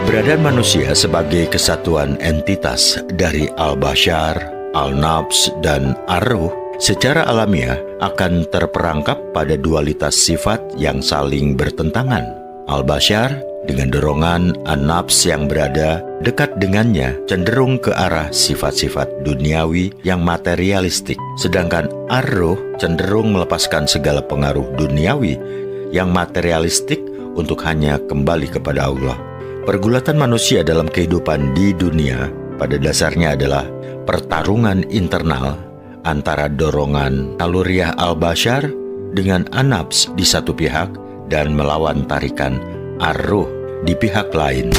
Keberadaan manusia sebagai kesatuan entitas dari al-bashar, al-nafs, dan ar-ruh secara alamiah akan terperangkap pada dualitas sifat yang saling bertentangan. Al-bashar dengan dorongan an-nafs yang berada dekat dengannya cenderung ke arah sifat-sifat duniawi yang materialistik, sedangkan ar-ruh cenderung melepaskan segala pengaruh duniawi yang materialistik untuk hanya kembali kepada Allah. Pergulatan manusia dalam kehidupan di dunia pada dasarnya adalah pertarungan internal antara dorongan naluriah al-bashar dengan an-nafs di satu pihak dan melawan tarikan ar-ruh di pihak lain.